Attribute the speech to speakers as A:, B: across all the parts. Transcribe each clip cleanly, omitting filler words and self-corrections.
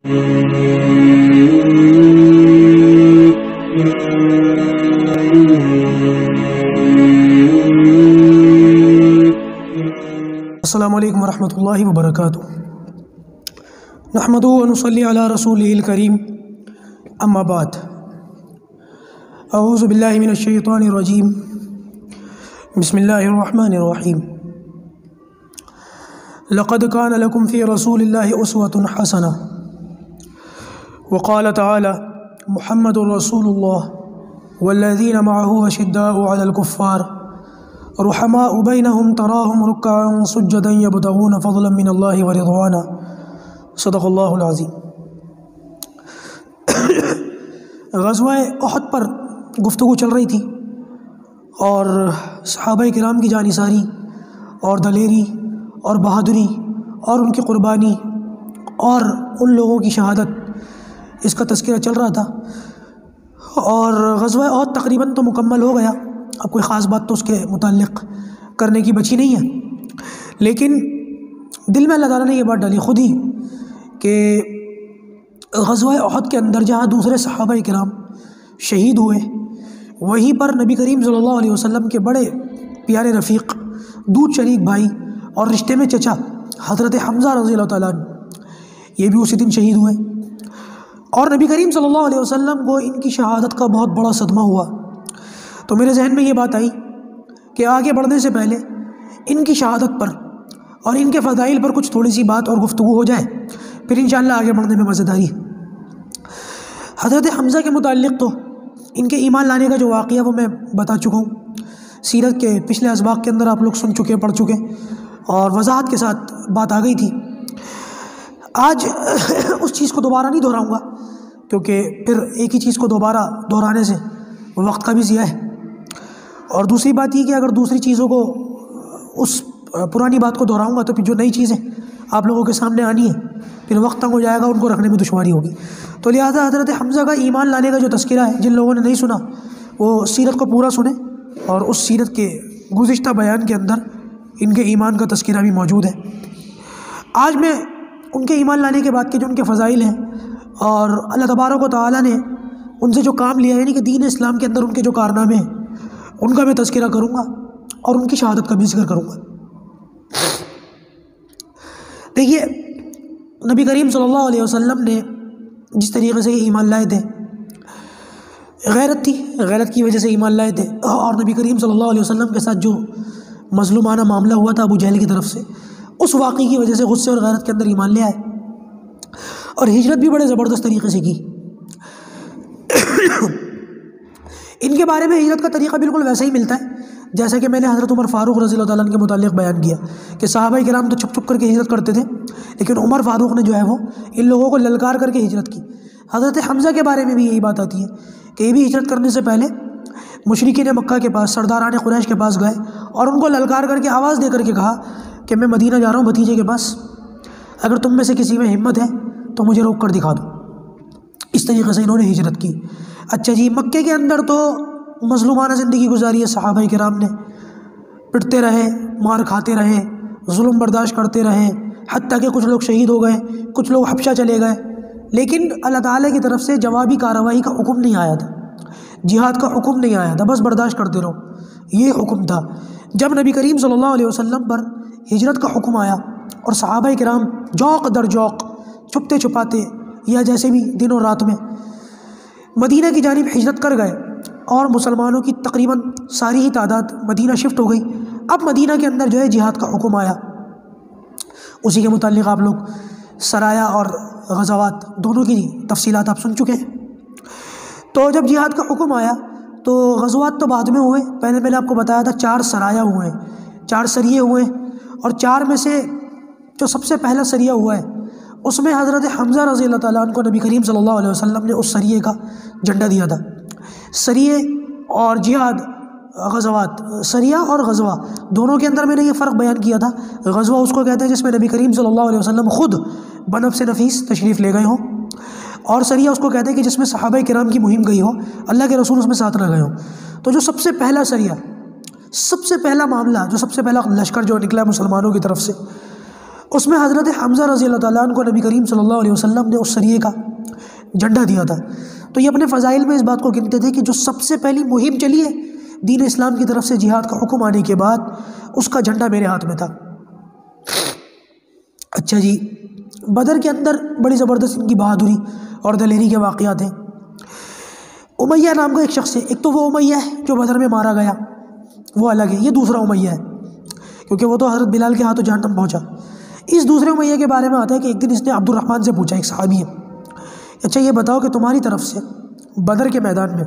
A: السلام علیکم ورحمۃ اللہ وبرکاتہ۔ نحمدہ و نصلی علی رسولہ الکریم، اما بعد، اعوذ باللہ من الشیطان الرجیم، بسم اللہ الرحمن الرحیم۔ لقد کان لکم فی رسول اللہ اسوۃ حسنہ، وقال تعالی محمد رسول اللہ والذین معہ اشداء علی الکفار رحماء بینہم تراہم رکعا سجدا یبتغون فضلا من اللہ ورضوانا، صدق اللہ العظیم۔ غزوہ احد پر گفتگو چل رہی تھی اور صحابہ کرام کی جانثاری اور دلیری اور بہادری اور ان کی قربانی اور ان لوگوں کی شہادت، اس کا تذکرہ چل رہا تھا۔ اور غزوہ احد تقریباً تو مکمل ہو گیا، اب کوئی خاص بات تو اس کے متعلق کرنے کی بچی نہیں ہے، لیکن دل میں اللہ تعالیٰ نے یہ بات ڈالی خود ہی کہ غزوہ احد کے اندر جہاں دوسرے صحابہ کرام شہید ہوئے، وہیں پر نبی کریم صلی اللہ علیہ وسلم کے بڑے پیارے رفیق، دودھ شریک بھائی اور رشتے میں چچا حضرت حمزہ رضی اللہ تعالیٰ عنہ، یہ بھی اسی دن شہید ہوئے۔ اور نبی کریم صلی اللہ علیہ وسلم کو ان کی شہادت کا بہت بڑا صدمہ ہوا۔ تو میرے ذہن میں یہ بات آئی کہ آگے بڑھنے سے پہلے ان کی شہادت پر اور ان کے فضائل پر کچھ تھوڑی سی بات اور گفتگو ہو جائے، پھر انشاءاللہ آگے بڑھنے میں مزیداری ہے۔ حضرت حمزہ کے متعلق تو ان کے ایمان لانے کا جو واقعہ وہ میں بتا چکا ہوں، سیرت کے پچھلے اسباق کے اندر آپ لوگ سن چکے، پڑھ چکے، اور وضاحت کے ساتھ بات آ گئی تھی۔ آج اس چیز کو دوبارہ نہیں دہراؤں گا، کیونکہ پھر ایک ہی چیز کو دوبارہ دہرانے سے وقت کا بھی ضیاع ہے، اور دوسری بات یہ کہ اگر دوسری چیزوں کو اس پرانی بات کو دہراؤں گا تو پھر جو نئی چیزیں آپ لوگوں کے سامنے آنی ہیں پھر وقت تنگ ہو جائے گا، ان کو رکھنے میں دشواری ہوگی۔ تو لہٰذا حضرت حمزہ کا ایمان لانے کا جو تذکرہ ہے، جن لوگوں نے نہیں سنا وہ سیرت کو پورا سنیں، اور اس سیرت کے گزشتہ بیان کے اندر ان کے ایمان کا تذکرہ بھی موجود ہے۔ آج میں ان کے ایمان لانے کے بعد کے جو ان کے فضائل ہیں اور اللہ تبارک و تعالیٰ نے ان سے جو کام لیا، یعنی کہ دین اسلام کے اندر ان کے جو کارنامے ہیں، ان کا میں تذکرہ کروں گا اور ان کی شہادت کا بھی ذکر کروں گا۔ دیکھیے، نبی کریم صلی اللہ علیہ وسلم نے جس طریقے سے یہ ایمان لائے تھے، غیرت تھی، غیرت کی وجہ سے ایمان لائے تھے، اور نبی کریم صلی اللہ علیہ وسلم کے ساتھ جو مظلومانہ معاملہ ہوا تھا ابو جہل کی طرف سے، اس واقعے کی وجہ سے غصے اور غیرت کے اندر ایمان لے آئے، اور ہجرت بھی بڑے زبردست طریقے سے کی۔ ان کے بارے میں ہجرت کا طریقہ بالکل ویسا ہی ملتا ہے جیسا کہ میں نے حضرت عمر فاروق رضی اللہ تعالیٰ عنہ کے متعلق بیان کیا کہ صحابہ کرام تو چھپ چھپ کر کے ہجرت کرتے تھے، لیکن عمر فاروق نے جو ہے وہ ان لوگوں کو للکار کر کے ہجرت کی۔ حضرت حمزہ کے بارے میں بھی یہی بات آتی ہے کہ یہ بھی ہجرت کرنے سے پہلے مشرکین مکہ کے پاس، سرداران قریش کے پاس گئے اور ان کو للکار کر کے آواز دے کر کے کہا کہ میں مدینہ جا رہا ہوں بھتیجے کے پاس، اگر تم میں سے کسی میں ہمت ہے تو مجھے روک کر دکھا دو۔ اس طریقے سے انہوں نے ہجرت کی۔ اچھا جی، مکے کے اندر تو مظلومانہ زندگی گزاری ہے، صحابہ کرام نے پٹتے رہے، مار کھاتے رہے، ظلم برداشت کرتے رہے، حتیٰ کہ کچھ لوگ شہید ہو گئے، کچھ لوگ حبشہ چلے گئے، لیکن اللہ تعالیٰ کی طرف سے جوابی کارروائی کا حکم نہیں آیا تھا، جہاد کا حکم نہیں آیا تھا، بس برداشت کرتے رہو، یہ حکم تھا۔ جب نبی کریم صلی اللہ علیہ وسلم پر ہجرت کا حکم آیا اور صحابہ کرام جوق در جوق، چھپتے چھپاتے یا جیسے بھی دن اور رات میں مدینہ کی جانب ہجرت کر گئے، اور مسلمانوں کی تقریباً ساری ہی تعداد مدینہ شفٹ ہو گئی۔ اب مدینہ کے اندر جو ہے جہاد کا حکم آیا، اسی کے متعلق آپ لوگ سرایا اور غزوات دونوں کی تفصیلات آپ سن چکے ہیں۔ تو جب جہاد کا حکم آیا تو غزوات تو بعد میں ہوئے، پہلے میں نے آپ کو بتایا تھا 4 سرایا ہوئے ہیں، 4 سریے ہوئے، اور 4 میں سے جو سب سے پہلا سریہ ہوا ہے اس میں حضرت حمزہ رضی اللہ تعالیٰ عنہ کو نبی کریم صلی اللہ علیہ وسلم نے اس سریے کا جھنڈا دیا تھا۔ سریے اور جہاد، غزوات، سریہ اور غزوہ دونوں کے اندر میں نے یہ فرق بیان کیا تھا۔ غزوہ اس کو کہتے ہیں جس میں نبی کریم صلی اللہ علیہ وسلم خود بنفس نفیس تشریف لے گئے ہوں، اور سریہ اس کو کہتے ہیں کہ جس میں صحابہ کرام کی مہم گئی ہو، اللہ کے رسول اس میں ساتھ رہ گئے ہوں۔ تو جو سب سے پہلا سریہ، سب سے پہلا معاملہ، جو سب سے پہلا لشکر جو نکلا مسلمانوں کی طرف سے، اس میں حضرت حمزہ رضی اللہ تعالیٰ عنہ کو نبی کریم صلی اللہ علیہ وسلم نے اس سریے کا جھنڈا دیا تھا۔ تو یہ اپنے فضائل میں اس بات کو گنتے تھے کہ جو سب سے پہلی مہم چلی ہے دین اسلام کی طرف سے جہاد کا حکم آنے کے بعد، اس کا جھنڈا میرے ہاتھ میں تھا۔ اچھا جی، بدر کے اندر بڑی زبردست ان کی بہادری اور دلیری کے واقعات ہیں۔ امیہ نام کا ایک شخص ہے، ایک تو وہ امیہ ہے جو بدر میں مارا گیا، وہ الگ ہے، یہ دوسرا امیہ ہے کیونکہ وہ تو حضرت بلال کے ہاتھوں جہنم پہنچا۔ اس دوسرے امیہ کے بارے میں آتا ہے کہ ایک دن اس نے عبد الرحمن سے پوچھا، ایک صحابی ہے، اچھا یہ بتاؤ کہ تمہاری طرف سے بدر کے میدان میں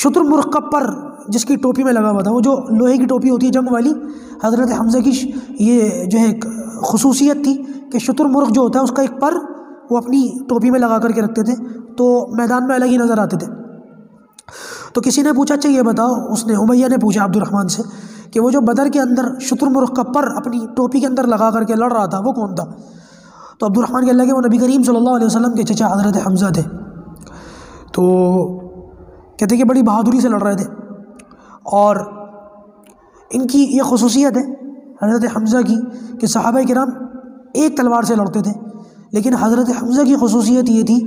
A: شتر مرغ کا پر جس کی ٹوپی میں لگا ہوا تھا، وہ جو لوہے کی ٹوپی ہوتی ہے جنگ والی، حضرت حمزہ کی یہ جو ہے ایک خصوصیت تھی کہ شتر مرغ جو ہوتا ہے اس کا ایک پر وہ اپنی ٹوپی میں لگا کر کے رکھتے تھے تو میدان میں الگ ہی نظر آتے تھے۔ تو کسی نے پوچھا اچھا یہ بتاؤ، اس نے امیہ نے پوچھا عبد الرحمن سے کہ وہ جو بدر کے اندر شتر مرغ کا پر اپنی ٹوپی کے اندر لگا کر کے لڑ رہا تھا وہ کون تھا؟ تو عبد الرحمن کہنے لگے وہ نبی کریم صلی اللہ علیہ وسلم کے چچا حضرت حمزہ تھے۔ تو کہتے کہ بڑی بہادری سے لڑ رہے تھے، اور ان کی یہ خصوصیت ہے حضرت حمزہ کی کہ صحابہ کرام ایک تلوار سے لڑتے تھے، لیکن حضرت حمزہ کی خصوصیت یہ تھی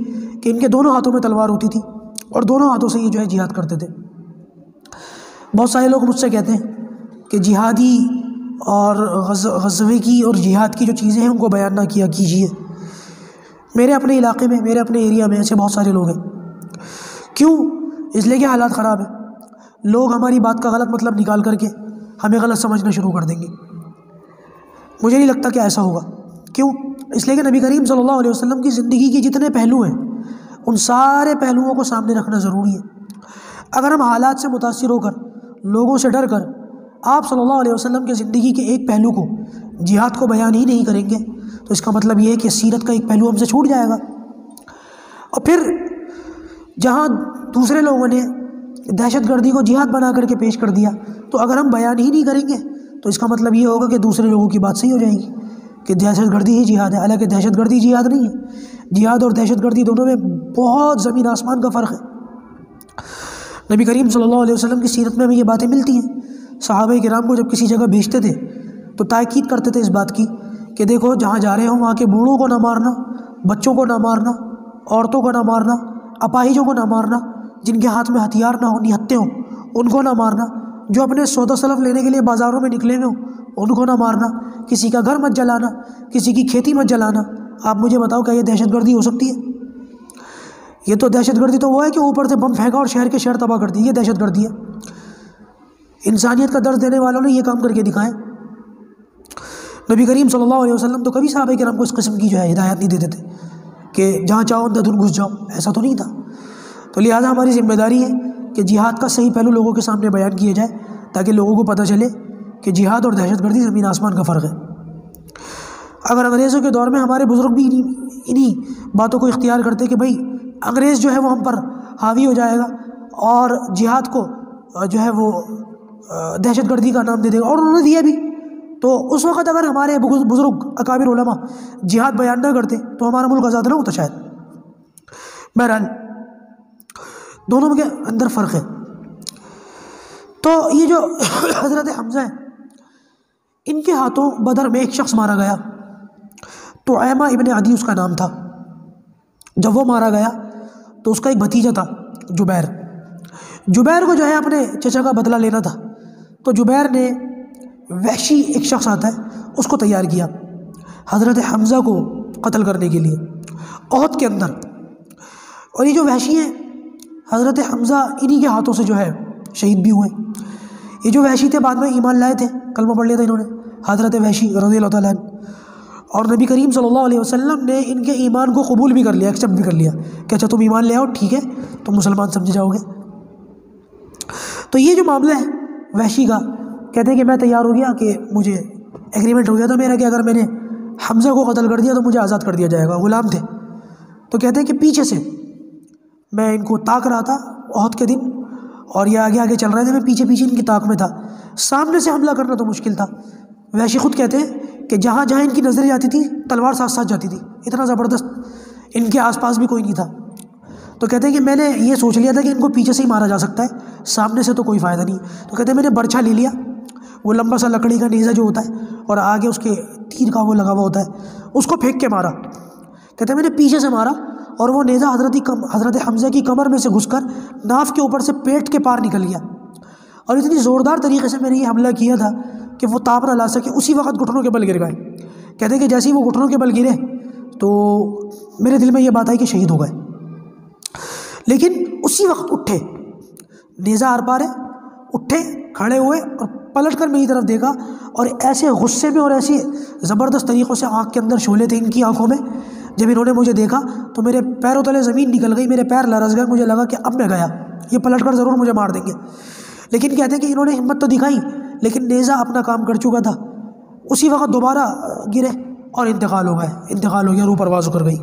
A: کہ ان کے دونوں ہاتھوں میں تلوار ہوتی تھی اور دونوں ہاتھوں سے یہ جو ہے جہاد کرتے تھے۔ بہت سارے لوگ مجھ سے کہتے ہیں کہ جہادی اور غزوے کی اور جہاد کی جو چیزیں ہیں ان کو بیان نہ کیا کیجیے۔ میرے اپنے علاقے میں، میرے اپنے ایریا میں ایسے بہت سارے لوگ ہیں۔ کیوں؟ اس لیے کہ حالات خراب ہیں، لوگ ہماری بات کا غلط مطلب نکال کر کے ہمیں غلط سمجھنا شروع کر دیں گے۔ مجھے نہیں لگتا کہ ایسا ہوگا۔ کیوں؟ اس لیے کہ نبی کریم صلی اللہ علیہ وسلم کی زندگی کے جتنے پہلو ہیں ان سارے پہلوؤں کو سامنے رکھنا ضروری ہے۔ اگر ہم حالات سے متاثر ہو کر، لوگوں سے ڈر کر آپ صلی اللہ علیہ وسلم کے زندگی کے ایک پہلو کو، جہاد کو بیان ہی نہیں کریں گے تو اس کا مطلب یہ ہے کہ سیرت کا ایک پہلو ہم سے چھوٹ جائے گا۔ اور پھر جہاں دوسرے لوگوں نے دہشت گردی کو جہاد بنا کر کے پیش کر دیا، تو اگر ہم بیان ہی نہیں کریں گے تو اس کا مطلب یہ ہوگا کہ دوسرے لوگوں کی بات صحیح ہو جائے گی کہ دہشت گردی ہی جہاد ہے، حالانکہ دہشت گردی جہاد نہیں ہے۔ جہاد اور دہشت گردی دونوں میں بہت زمین آسمان کا فرق ہے۔ نبی کریم صلی اللہ علیہ وسلم کی سیرت میں ہمیں یہ باتیں ملتی ہیں۔ صحابہ کرام کو جب کسی جگہ بھیجتے تھے تو تاکید کرتے تھے اس بات کی کہ دیکھو جہاں جا رہے ہوں وہاں کے بوڑھوں کو نہ مارنا، بچوں کو نہ مارنا، عورتوں کو نہ مارنا، اپاہجوں کو نہ مارنا، جن کے ہاتھ میں ہتھیار نہ ہوں، نہتے ہوں، ان کو نہ مارنا، جو اپنے سودا سلف لینے کے لیے بازاروں میں نکلے ہوئے ہوں ان کو نہ مارنا، کسی کا گھر مت جلانا، کسی کی کھیتی مت جلانا۔ آپ مجھے بتاؤ کیا یہ دہشت گردی ہو سکتی ہے؟ یہ تو دہشت گردی تو وہ ہے کہ اوپر سے بم پھینکا اور شہر کے شہر تباہ کر دی، یہ دہشت گردی ہے۔ انسانیت کا درس دینے والوں نے یہ کام کر کے دکھائے۔ نبی کریم صلی اللہ علیہ وسلم تو کبھی صحابہ کرام کو اس قسم کی جو ہے ہدایت نہیں دیتے تھے کہ جہاں چاہو اندر دھن گھس جاؤ، ایسا تو نہیں تھا۔ تو لہٰذا ہماری ذمہ داری ہے کہ جہاد کا صحیح پہلو لوگوں کے سامنے بیان کیا جائے تاکہ لوگوں کو پتہ چلے کہ جہاد اور دہشت گردی زمین آسمان کا فرق ہے۔ اگر انگریزوں کے دور میں ہمارے بزرگ بھی انہی باتوں کو اختیار کرتے کہ بھائی انگریز جو ہے وہ ہم پر حاوی ہو جائے گا اور جہاد کو جو ہے وہ دہشت گردی کا نام دے دے گا، اور انہوں نے دیا بھی، تو اس وقت اگر ہمارے بزرگ اکابر علماء جہاد بیان نہ کرتے تو ہمارا ملک آزاد نہ ہوتا شاید۔ بہرحال دونوں کے اندر فرق ہے۔ تو یہ جو حضرت حمزہ ہیں ان کے ہاتھوں بدر میں ایک شخص مارا گیا، طعیمہ ابن عدی اس کا نام تھا۔ جب وہ مارا گیا تو اس کا ایک بھتیجا تھا جبیر کو جو ہے اپنے چچا کا بدلہ لینا تھا، تو جبیر نے وحشی ایک شخص آتا ہے اس کو تیار کیا حضرت حمزہ کو قتل کرنے کے لیے احد کے اندر۔ اور یہ جو وحشی ہیں حضرت حمزہ انہی کے ہاتھوں سے جو ہے شہید بھی ہوئے۔ یہ جو وحشی تھے بعد میں ایمان لائے تھے، کلمہ پڑھ لیا تھا انہوں نے، حضرت وحشی رضی اللہ تعالیٰ عنہ، اور نبی کریم صلی اللہ علیہ وسلم نے ان کے ایمان کو قبول بھی کر لیا، ایکسیپٹ بھی کر لیا کہ اچھا تم ایمان لے آؤ، ٹھیک ہے تم مسلمان سمجھے جاؤ گے۔ تو یہ جو معاملہ ہے وحشی کا، کہتے ہیں کہ میں تیار ہو گیا کہ مجھے ایگریمنٹ ہو گیا تھا میرا کہ اگر میں نے حمزہ کو قتل کر دیا تو مجھے آزاد کر دیا جائے گا، غلام تھے۔ تو کہتے ہیں کہ پیچھے سے میں ان کو تاک رہا تھا احد کے دن، اور یہ آگے آگے چل رہے تھے، میں پیچھے پیچھے ان کی تاک میں تھا، سامنے سے حملہ کرنا تو مشکل تھا۔ وحشی خود کہتے ہیں کہ جہاں جہاں ان کی نظریں جاتی تھی تلوار ساتھ ساتھ جاتی تھی، اتنا زبردست، ان کے آس پاس بھی کوئی نہیں تھا۔ تو کہتے ہیں کہ میں نے یہ سوچ لیا تھا کہ ان کو پیچھے سے ہی مارا جا سکتا ہے، سامنے سے تو کوئی فائدہ نہیں۔ تو کہتے ہیں میں نے برچھا لے لیا، وہ لمبا سا لکڑی کا نیزہ جو ہوتا ہے، اور آگے اس کے تیر کا وہ لگا ہوا ہوتا ہے، اس کو پھینک کے مارا۔ کہتے ہیں میں نے پیچھے سے مارا اور وہ نیزہ حضرت حمزہ کی کمر میں سے گھس کر ناف کے اوپر سے پیٹ کے پار نکل گیا، اور اتنی زوردار طریقے سے میں نے یہ حملہ کیا تھا کہ وہ تاب نہ لا سکے، اسی وقت گھٹنوں کے بل گر گئے۔ کہتے ہیں کہ جیسے ہی وہ گھٹنوں کے بل گرے تو میرے دل میں یہ بات آئی کہ شہید ہو گئے، لیکن اسی وقت اٹھے، نیزہ آر پار ہے، اٹھے، کھڑے ہوئے اور پلٹ کر میری طرف دیکھا، اور ایسے غصے میں اور ایسی زبردست طریقوں سے آنکھ کے اندر شعلے تھے ان کی آنکھوں میں، جب انہوں نے مجھے دیکھا تو میرے پیروں تلے زمین نکل گئی، میرے پیر لرز گئے، مجھے لگا کہ اب میں گیا، یہ پلٹ کر ضرور مجھے مار دیں گے۔ لیکن کہتے ہیں کہ انہوں نے ہمت تو دکھائی، لیکن نیزہ اپنا کام کر چکا تھا، اسی وقت دوبارہ گرے اور انتقال ہو گئے، انتقال ہو گیا، روح پرواز کر گئی۔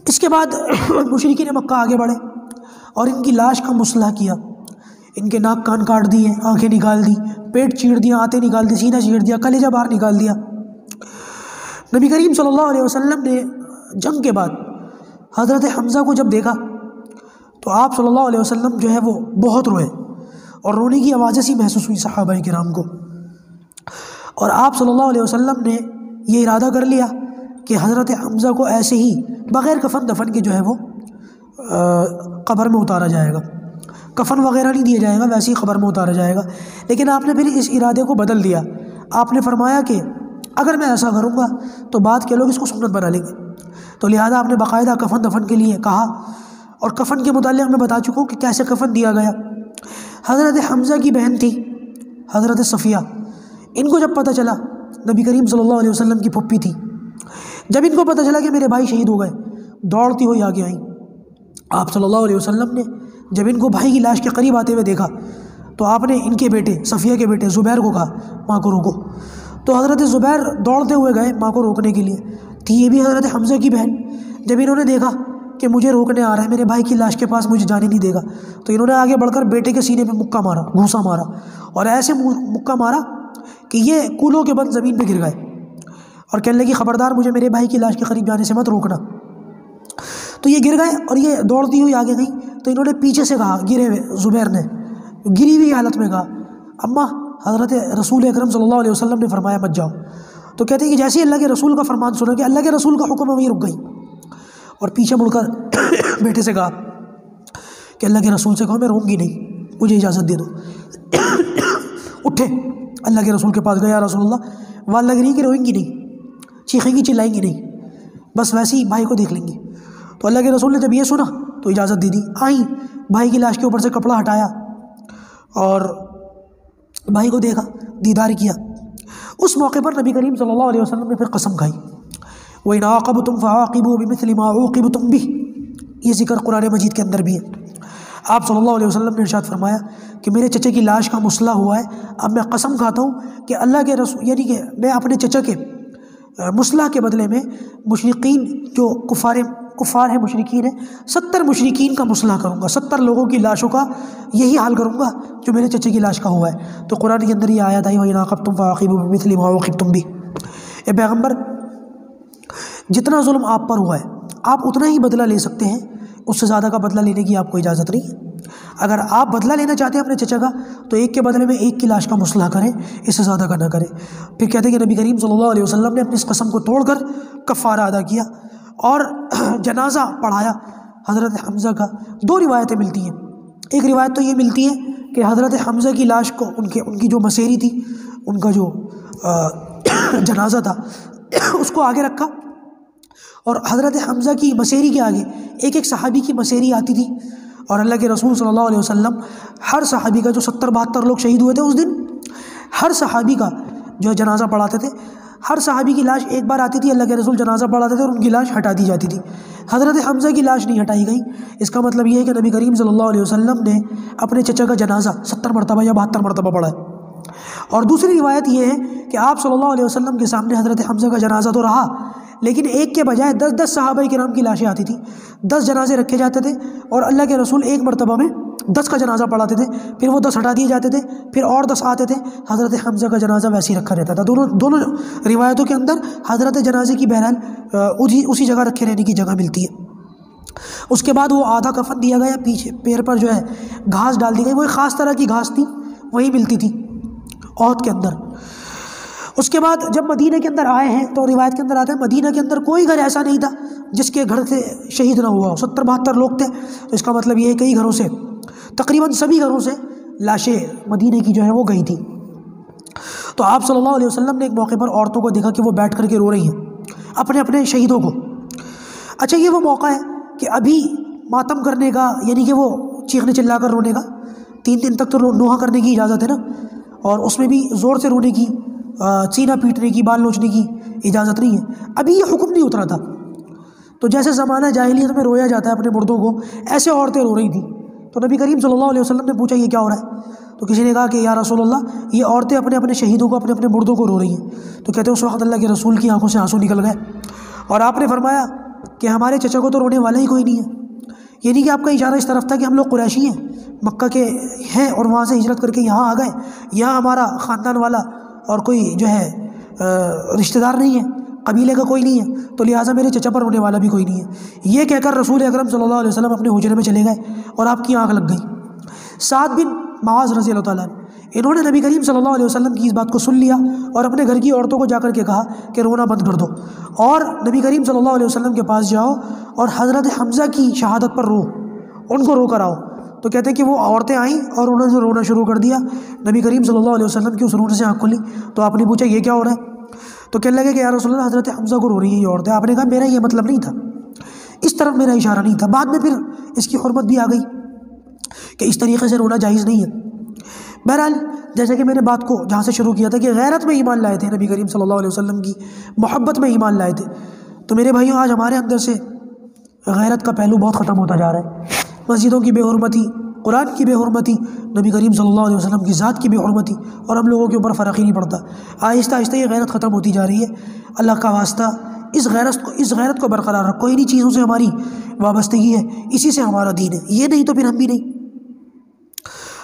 A: اس کے بعد مشرکین مکہ آگے بڑھے اور ان کی لاش کا مصلح کیا، ان کے ناک کان کاٹ دیے، آنکھیں نکال دی، پیٹ چیر دیا، آنتیں نکال دی، سینہ چیر دیا، کلیجہ باہر نکال دیا۔ نبی کریم صلی اللہ علیہ وسلم نے جنگ کے بعد حضرت حمزہ کو جب دیکھا تو آپ صلی اللہ علیہ وسلم جو ہے وہ بہت روئے، اور رونے کی آوازیں سی محسوس ہوئی صحابہ کرام کو، اور آپ صلی اللہ علیہ وسلم نے یہ ارادہ کر لیا کہ حضرت حمزہ کو ایسے ہی بغیر کفن دفن کے جو ہے وہ قبر میں اتارا جائے گا، کفن وغیرہ نہیں دیا جائے گا، ویسے ہی قبر میں اتارا جائے گا۔ لیکن آپ نے پھر اس ارادے کو بدل دیا، آپ نے فرمایا کہ اگر میں ایسا کروں گا تو بعد کے لوگ اس کو سنت بنا لیں گے، تو لہٰذا آپ نے باقاعدہ کفن دفن کے لیے کہا، اور کفن کے متعلق میں بتا چکا ہوں کہ کیسے کفن دیا گیا۔ حضرت حمزہ کی بہن تھی حضرت صفیہ، ان کو جب پتہ چلا، نبی کریم صلی اللہ علیہ وسلم کی پھپھی تھی، جب ان کو پتہ چلا کہ میرے بھائی شہید ہو گئے، دوڑتی ہوئی آگے آئیں۔ آپ صلی اللہ علیہ وسلم نے جب ان کو بھائی کی لاش کے قریب آتے ہوئے دیکھا تو آپ نے ان کے بیٹے صفیہ کے بیٹے زبیر کو کہا ماں کو روکو، تو حضرت زبیر دوڑتے ہوئے گئے ماں کو روکنے کے لیے، تھی یہ بھی حضرت حمزہ کی بہن۔ جب انہوں نے دیکھا کہ مجھے روکنے آ رہا ہے، میرے بھائی کی لاش کے پاس مجھے جانے نہیں دے گا، تو انہوں نے آگے بڑھ کر بیٹے کے سینے پہ مکہ مارا، گھوسا مارا، اور ایسے مکہ مارا کہ یہ کولوں کے بند زمین پہ گر گئے، اور کہنے لگی خبردار مجھے میرے بھائی کی لاش کے قریب جانے سے مت روکنا۔ تو یہ گر گئے اور یہ دوڑتی ہوئی آگے گئی، تو انہوں نے پیچھے سے کہا، گرے ہوئے زبیر نے گری ہوئی حالت میں کہا، اماں حضرت رسول اکرم صلی اللہ علیہ وسلم نے فرمایا مت جاؤ۔ تو کہتے ہیں کہ جیسے اللہ کے رسول کا فرمان سنا کہ اللہ کے رسول کا حکم ہے، وہیں رک گئی، اور پیچھے مڑ کر بیٹے سے کہا کہ اللہ کے رسول سے کہو میں روں گی نہیں، مجھے اجازت دے دو۔ اٹھے اللہ کے رسول کے پاس گیا، رسول اللہ وہاں لگ رہی کہ روئیں گی نہیں، چیخیں گی چلائیں گی نہیں، بس ویسے ہی بھائی کو دیکھ لیں گی۔ تو اللہ کے رسول نے جب یہ سنا تو اجازت دے دی، آئیں، بھائی کی لاش کے اوپر سے کپڑا ہٹایا اور بھائی کو دیکھا، دیدار کیا۔ اس موقع پر نبی کریم صلی اللہ علیہ وسلم نے پھر قسم کھائی، وَإِنْ عَاقَبْتُمْ فَعَاقِبُوا بِمِثْلِ مَا عُوقِبْتُمْ بِهِ، یہ ذکر قرآن مجید کے اندر بھی ہے۔ آپ صلی اللہ علیہ وسلم نے ارشاد فرمایا کہ میرے چچے کی لاش کا مصلح ہوا ہے، اب میں قسم کھاتا ہوں کہ اللہ کے رسول، یعنی کہ میں اپنے چچا کے مصلح کے بدلے میں مشرقین جو کفار ہیں، مشرکین ہیں، 70 مشرکین کا مصلح کروں گا، 70 لوگوں کی لاشوں کا یہی حال کروں گا جو میرے چچے کی لاش کا ہوا ہے۔ تو قرآن کے اندر یہ آیت آئی، وَإِنْ عَاقَبْتُمْ فَعَاقِبُوا بِمِثْلِ مَا عُوقِبْتُمْ بِهِ۔ اے پیغمبر، جتنا ظلم آپ پر ہوا ہے آپ اتنا ہی بدلہ لے سکتے ہیں، اس سے زیادہ کا بدلہ لینے کی آپ کو اجازت نہیں ہے۔ اگر آپ بدلہ لینا چاہتے ہیں اپنے چچا کا تو ایک کے بدلے میں ایک کی لاش کا مصلح کریں، اس سے زیادہ کا نہ کریں۔ پھر کہتے ہیں کہ نبی کریم صلی اللہ علیہ وسلم نے اپنی اس قسم کو توڑ کر کفارہ ادا کیا اور جنازہ پڑھایا حضرت حمزہ کا۔ دو روایتیں ملتی ہیں، ایک روایت تو یہ ملتی ہے کہ حضرت حمزہ کی لاش کو ان کی جو مسیری تھی، ان کا جو جنازہ تھا اس کو آگے رکھا، اور حضرت حمزہ کی مسیری کے آگے ایک ایک صحابی کی مسیری آتی تھی، اور اللہ کے رسول صلی اللہ علیہ وسلم ہر صحابی کا جو 70-72 لوگ شہید ہوئے تھے اس دن، ہر صحابی کا جو جنازہ پڑھاتے تھے، ہر صحابی کی لاش ایک بار آتی تھی، اللہ کے رسول جنازہ پڑھاتے تھے اور ان کی لاش ہٹا دی جاتی تھی۔ حضرت حمزہ کی لاش نہیں ہٹائی گئی، اس کا مطلب یہ ہے کہ نبی کریم صلی اللہ علیہ وسلم نے اپنے چچا کا جنازہ 70 مرتبہ یا 72 مرتبہ پڑھا ہے۔ اور دوسری روایت یہ ہے کہ آپ صلی اللہ علیہ وسلم کے سامنے حضرت حمزہ کا جنازہ تو رہا، لیکن ایک کے بجائے 10 صحابہ کرام کی لاشیں آتی تھیں، 10 جنازے رکھے جاتے تھے، اور اللہ کے رسول ایک مرتبہ میں 10 کا جنازہ پڑھاتے تھے، پھر وہ 10 ہٹا دیے جاتے تھے، پھر اور 10 آتے تھے، حضرت حمزہ کا جنازہ ویسے ہی رکھا رہتا تھا۔ دونوں روایتوں کے اندر حضرت جنازے کی بہرحال اسی جگہ رکھے رہنے کی جگہ ملتی ہے۔ اس کے بعد وہ آدھا کفن دیا گیا، پیچھے پیر پر جو ہے گھاس ڈال دی گئی، وہ ایک خاص طرح کی گھاس تھی، وہی ملتی تھی احد کے اندر۔ اس کے بعد جب مدینہ کے اندر آئے ہیں تو روایت کے اندر آتا ہے مدینہ کے اندر کوئی گھر ایسا نہیں تھا جس کے گھر سے شہید نہ ہوا ہو. 70-72 لوگ تھے. تو اس کا مطلب یہ ہے کئی گھروں سے, تقریباً سبھی گھروں سے لاشیں مدینہ کی جو ہے وہ گئی تھی. تو آپ صلی اللہ علیہ وسلم نے ایک موقع پر عورتوں کو دیکھا کہ وہ بیٹھ کر کے رو رہی ہیں اپنے اپنے شہیدوں کو. اچھا یہ وہ موقع ہے کہ ابھی ماتم کرنے کا, یعنی کہ وہ چیخنے چلا کر رونے کا, 3 دن تک تو نوحہ کرنے کی اجازت ہے نا, اور اس میں بھی زور سے رونے کی, سینہ پیٹنے کی, بال نوچنے کی اجازت نہیں ہے. ابھی یہ حکم نہیں اترا تھا. تو جیسے زمانہ جاہلیت میں رویا جاتا ہے اپنے مردوں کو, ایسے عورتیں رو رہی تھیں. تو نبی کریم صلی اللہ علیہ وسلم نے پوچھا یہ کیا ہو رہا ہے؟ تو کسی نے کہا کہ یا رسول اللہ یہ عورتیں اپنے اپنے شہیدوں کو, اپنے اپنے مردوں کو رو رہی ہیں. تو کہتے ہیں اس وقت اللہ کے رسول کی آنکھوں سے آنسو نکل گئے, اور آپ نے فرمایا کہ ہمارے چچا کو تو رونے والا ہی کوئی نہیں ہے. یعنی کہ آپ کا اشارہ اس طرف تھا کہ ہم لوگ قریشی ہیں, مکہ کے ہیں, اور وہاں سے ہجرت کر کے یہاں آ گئے. یہاں ہمارا خاندان والا اور کوئی جو ہے رشتہ دار نہیں ہے, قبیلے کا کوئی نہیں ہے, تو لہٰذا میرے چچا پر رونے والا بھی کوئی نہیں ہے. یہ کہہ کر رسول اکرم صلی اللہ علیہ وسلم اپنے حجرے میں چلے گئے اور آپ کی آنکھ لگ گئی. سعد بن معاذ رضی اللہ تعالیٰ انہوں نے نبی کریم صلی اللہ علیہ وسلم کی اس بات کو سن لیا اور اپنے گھر کی عورتوں کو جا کر کے کہا کہ رونا بند کر دو, اور نبی کریم صلی اللہ علیہ وسلم کے پاس جاؤ اور حضرت حمزہ کی شہادت پر رو, ان کو رو کر آؤ. تو کہتے ہیں کہ وہ عورتیں آئیں اور انہوں نے رونا شروع کر دیا. نبی کریم صلی اللہ علیہ وسلم کی اس رونے سے آنکھ کھلی. تو آپ نے پوچھا یہ کیا ہو رہا ہے؟ تو کہنے لگے کہ یا رسول اللہ حضرت حمزہ کو رو رہی ہیں یہ عورتیں. آپ نے کہا میرا یہ مطلب نہیں تھا, اس طرف میرا اشارہ نہیں تھا. بعد میں پھر اس کی حرمت بھی آ گئی کہ اس طریقے سے رونا جائز نہیں ہے. بہرحال جیسے کہ میں نے بات کو جہاں سے شروع کیا تھا کہ غیرت میں ایمان لائے تھے, نبی کریم صلی اللہ علیہ وسلم کی محبت میں ایمان لائے تھے. تو میرے بھائیوں آج ہمارے اندر سے غیرت کا پہلو بہت ختم ہوتا جا رہا ہے. مسجدوں کی بے حرمتی, قرآن کی بے حرمتی, نبی کریم صلی اللہ علیہ وسلم کی ذات کی بے حرمتی, اور ہم لوگوں کے اوپر فرق ہی نہیں پڑتا. آہستہ آہستہ یہ غیرت ختم ہوتی جا رہی ہے. اللہ کا واسطہ اس غیرت کو برقرار رکھو. انہی چیزوں سے ہماری وابستگی ہے, اسی سے ہمارا دین ہے, یہ نہیں تو پھر ہم بھی نہیں.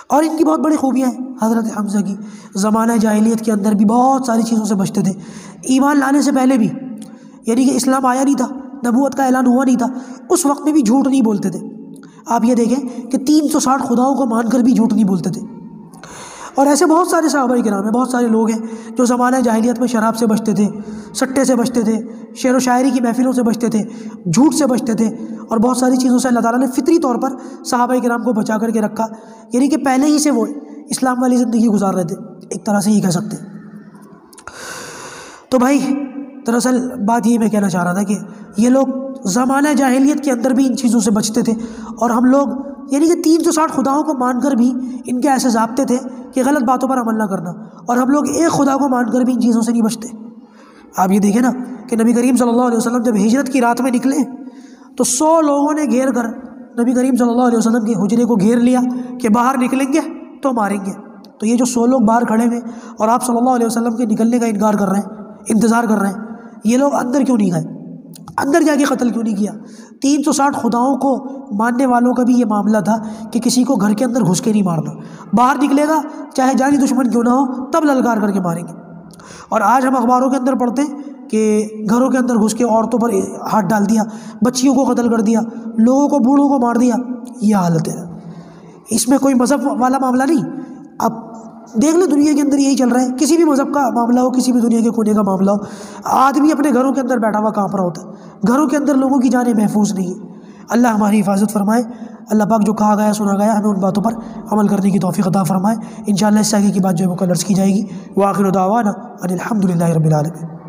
A: اور ان کی بہت بڑی خوبیاں ہیں حضرت حمزہ کی. زمانہ جاہلیت کے اندر بھی بہت ساری چیزوں سے بچتے تھے, ایمان لانے سے پہلے بھی, یعنی کہ اسلام آیا نہیں تھا, نبوت کا اعلان ہوا نہیں تھا, اس وقت میں بھی جھوٹ نہیں بولتے تھے. آپ یہ دیکھیں کہ 360 خداؤں کو مان کر بھی جھوٹ نہیں بولتے تھے. اور ایسے بہت سارے صحابہ کرام ہیں, بہت سارے لوگ ہیں جو زمانہ جاہلیت میں شراب سے بچتے تھے, سٹے سے بچتے تھے, شعر و شاعری کی محفلوں سے بچتے تھے, جھوٹ سے بچتے تھے, اور بہت ساری چیزوں سے اللہ تعالیٰ نے فطری طور پر صحابہ کرام کو بچا کر کے رکھا. یعنی کہ پہلے ہی سے وہ اسلام والی زندگی گزار رہے تھے, ایک طرح سے یہ کہہ سکتے ہیں. تو بھائی دراصل بات یہ میں کہنا چاہ رہا تھا کہ یہ لوگ زمانہ جاہلیت کے اندر بھی ان چیزوں سے بچتے تھے, اور ہم لوگ یعنی کہ 360 خداؤں کو مان کر بھی ان کے ایسے ضابطے تھے کہ غلط باتوں پر عمل نہ کرنا, اور ہم لوگ ایک خدا کو مان کر بھی ان چیزوں سے نہیں بچتے. آپ یہ دیکھیں نا کہ نبی کریم صلی اللہ علیہ وسلم جب ہجرت کی رات میں نکلے تو 100 لوگوں نے گھیر کر نبی کریم صلی اللہ علیہ وسلم کے حجرے کو گھیر لیا کہ باہر نکلیں گے تو ماریں گے. تو یہ جو 100 لوگ باہر کھڑے ہوئے اور آپ صلی اللہ علیہ وسلم کے نکلنے کا انکار کر رہے ہیں, انتظار کر رہے ہیں, یہ لوگ اندر کیوں نہیں گئے؟ اندر جا کے قتل کیوں نہیں کیا؟ 360 خداؤں کو ماننے والوں کا بھی یہ معاملہ تھا کہ کسی کو گھر کے اندر گھس کے نہیں مارنا, باہر نکلے گا چاہے جانی دشمن کیوں نہ ہو تب للکار کر کے ماریں گے. اور آج ہم اخباروں کے اندر پڑھتے ہیں کہ گھروں کے اندر گھس کے عورتوں پر ہاتھ ڈال دیا, بچیوں کو قتل کر دیا, لوگوں کو بوڑھوں کو مار دیا. یہ حالت ہے. اس میں کوئی مذہب والا معاملہ نہیں. اب دیکھ لیں دنیا کے اندر یہی چل رہا ہے, کسی بھی مذہب کا معاملہ ہو, کسی بھی دنیا کے کونے کا معاملہ ہو, آدمی اپنے گھروں کے اندر بیٹھا ہوا کانپ رہا ہوتا ہے, گھروں کے اندر لوگوں کی جانیں محفوظ نہیں ہیں. اللہ ہماری حفاظت فرمائے. اللہ پاک جو کہا گیا سنا گیا ہمیں ان باتوں پر عمل کرنے کی توفیق عطا فرمائے. انشاءاللہ اس سے آگے کی بات جو ہے وہ کل عرض کی جائے گی. وآخر دعوانا ان الحمد للہ رب العالمین.